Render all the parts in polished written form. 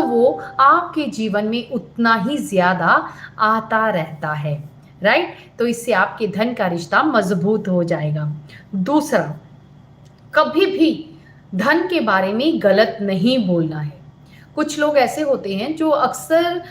वो आपके जीवन में उतना ही ज़्यादा आता रहता है, राइट? तो इससे आपके धन का रिश्ता मजबूत हो जाएगा। दूसरा, कभी भी धन के बारे में गलत नहीं बोलना है। कुछ लोग ऐसे होते हैं जो अक्सर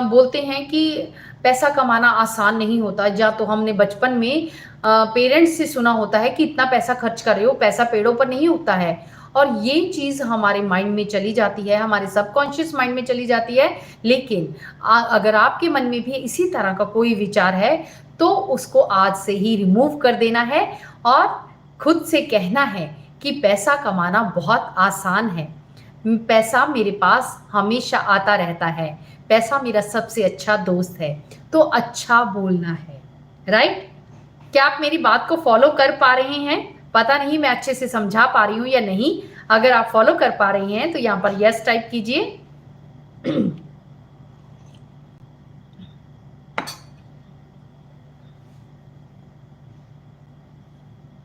बोलते हैं कि पैसा कमाना आसान नहीं होता, या तो हमने बचपन में पेरेंट्स से सुना होता है कि इतना पैसा खर्च कर रहे हो, पैसा पेड़ों पर नहीं उगता है। और ये चीज़ हमारे माइंड में चली जाती है, हमारे सबकॉन्शियस माइंड में चली जाती है। लेकिन अगर आपके मन में भी इसी तरह का कोई विचार है, तो उसको आज से ही रिमूव कर देना है और खुद से कहना है कि पैसा कमाना बहुत आसान है। पैसा मेरे पास हमेशा आता रहता है। पैसा मेरा सबसे अच्छा दोस्त है। तो अच्छा बोलना है, राइट? क्या आप मेरी बात को फॉलो कर पा रहे हैं? पता नहीं मैं अच्छे से समझा पा रही हूँ या नहीं। अगर आप फॉलो कर पा रही हैं तो यहाँ पर यस टाइप कीजिए।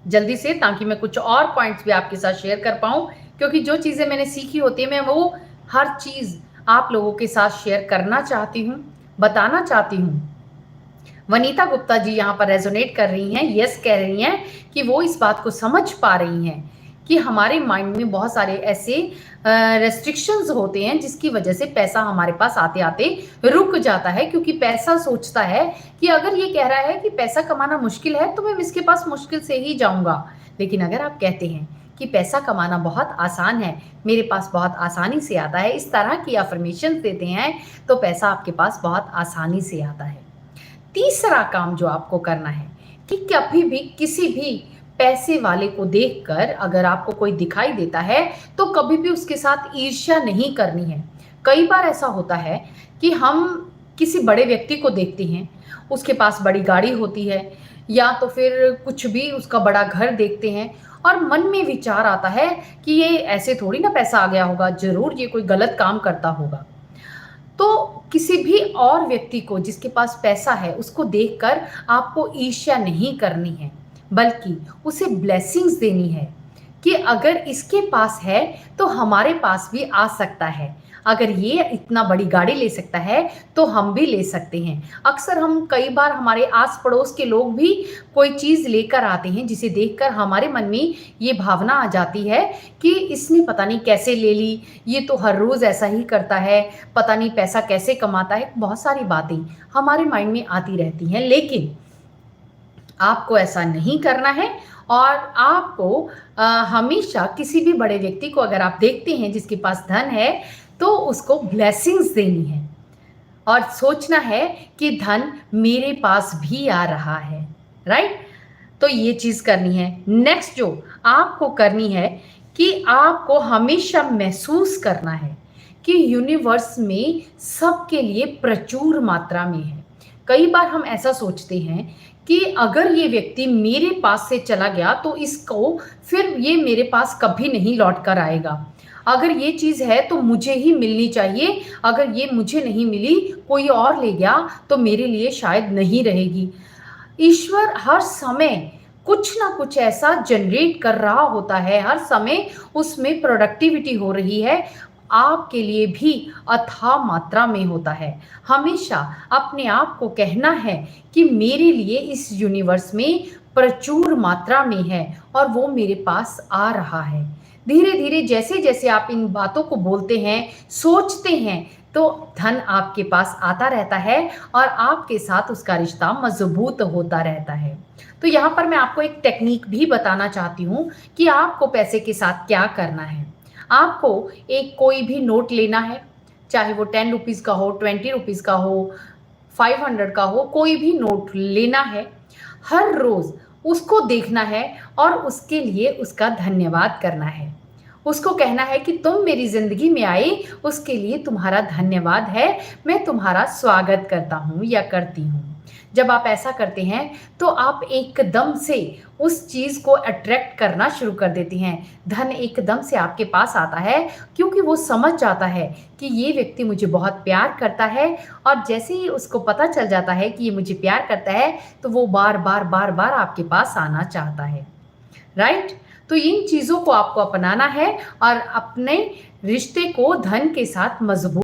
जल्दी से, ताकि मैं कुछ और पॉइंट्स भी आपके साथ शेयर कर पाऊँ, क्योंकि जो चीज़ें मैंने सीखी होती है मैं वो हर चीज़ आप लोगों के साथ शेयर करना चाहती हूँ, बताना चाहती हूँ। वनीता गुप्ता जी यहाँ पर रेजोनेट कर रही हैं, यस कह रही हैं कि वो इस बात को समझ पा रही हैं कि हमारे माइंड में बहुत सारे ऐसे रेस्ट्रिक्शंस होते हैं जिसकी वजह से पैसा हमारे पास आते आते रुक जाता है, क्योंकि पैसा सोचता है कि अगर ये कह रहा है कि पैसा कमाना मुश्किल है तो मैं इसके पास मुश्किल से ही जाऊंगा। लेकिन अगर आप कहते हैं कि पैसा कमाना बहुत आसान है, मेरे पास बहुत आसानी से आता है, इस तरह की अफर्मेशन देते हैं, तो पैसा आपके पास बहुत आसानी से आता है। तीसरा काम जो आपको करना है कि कभी भी किसी भी पैसे वाले को देखकर अगर आपको कोई दिखाई देता है तो कभी भी उसके साथ ईर्ष्या नहीं करनी है। कई बार ऐसा होता है कि हम किसी बड़े व्यक्ति को देखते हैं, उसके पास बड़ी गाड़ी होती है, या तो फिर कुछ भी उसका बड़ा घर देखते हैं, और मन में विचार आता है कि ये ऐसे थोड़ी ना पैसा आ गया होगा, ज़रूर ये कोई गलत काम करता होगा। तो किसी भी और व्यक्ति को जिसके पास पैसा है उसको देखकर आपको ईर्ष्या नहीं करनी है, बल्कि उसे ब्लेसिंग्स देनी है कि अगर इसके पास है तो हमारे पास भी आ सकता है। अगर ये इतना बड़ी गाड़ी ले सकता है तो हम भी ले सकते हैं। अक्सर हम कई बार हमारे आस पड़ोस के लोग भी कोई चीज़ लेकर आते हैं जिसे देखकर हमारे मन में ये भावना आ जाती है कि इसने पता नहीं कैसे ले ली, ये तो हर रोज़ ऐसा ही करता है, पता नहीं पैसा कैसे कमाता है। बहुत सारी बातें हमारे माइंड में आती रहती हैं, लेकिन आपको ऐसा नहीं करना है। और आपको हमेशा किसी भी बड़े व्यक्ति को अगर आप देखते हैं जिसके पास धन है तो उसको ब्लेसिंग्स देनी है और सोचना है कि धन मेरे पास भी आ रहा है, राइट? तो ये चीज़ करनी है। नेक्स्ट जो आपको करनी है कि आपको हमेशा महसूस करना है कि यूनिवर्स में सबके लिए प्रचुर मात्रा में है। कई बार हम ऐसा सोचते हैं कि अगर ये व्यक्ति मेरे पास से चला गया तो इसको फिर ये मेरे पास कभी नहीं लौट कर आएगा। अगर ये चीज़ है तो मुझे ही मिलनी चाहिए, अगर ये मुझे नहीं मिली, कोई और ले गया तो मेरे लिए शायद नहीं रहेगी। ईश्वर हर समय कुछ ना कुछ ऐसा जनरेट कर रहा होता है, हर समय उसमें प्रोडक्टिविटी हो रही है, आपके लिए भी अथाह मात्रा में होता है। हमेशा अपने आप को कहना है कि मेरे लिए इस यूनिवर्स में प्रचुर मात्रा में है और वो मेरे पास आ रहा है। धीरे धीरे जैसे जैसे आप इन बातों को बोलते हैं, सोचते हैं, तो धन आपके पास आता रहता है और आपके साथ उसका रिश्ता मजबूत होता रहता है। तो यहाँ पर मैं आपको एक टेक्निक भी बताना चाहती हूँ कि आपको पैसे के साथ क्या करना है। आपको एक कोई भी नोट लेना है, चाहे वो 10 रुपीज़ का हो, 20 रुपीज़ का हो, 500 का हो, कोई भी नोट लेना है। हर रोज़ उसको देखना है और उसके लिए उसका धन्यवाद करना है। उसको कहना है कि तुम मेरी ज़िंदगी में आए, उसके लिए तुम्हारा धन्यवाद है, मैं तुम्हारा स्वागत करता हूँ या करती हूँ। जब आप ऐसा करते हैं तो आप एकदम से उस चीज़ को अट्रैक्ट करना शुरू कर देती हैं। धन एकदम से आपके पास आता है क्योंकि वो समझ जाता है कि ये व्यक्ति मुझे बहुत प्यार करता है, और जैसे ही उसको पता चल जाता है कि ये मुझे प्यार करता है तो वो बार बार बार बार आपके पास आना चाहता है, राइट? तो इन चीज़ों को आपको अपनाना है और अपने रिश्ते को धन के साथ मजबूत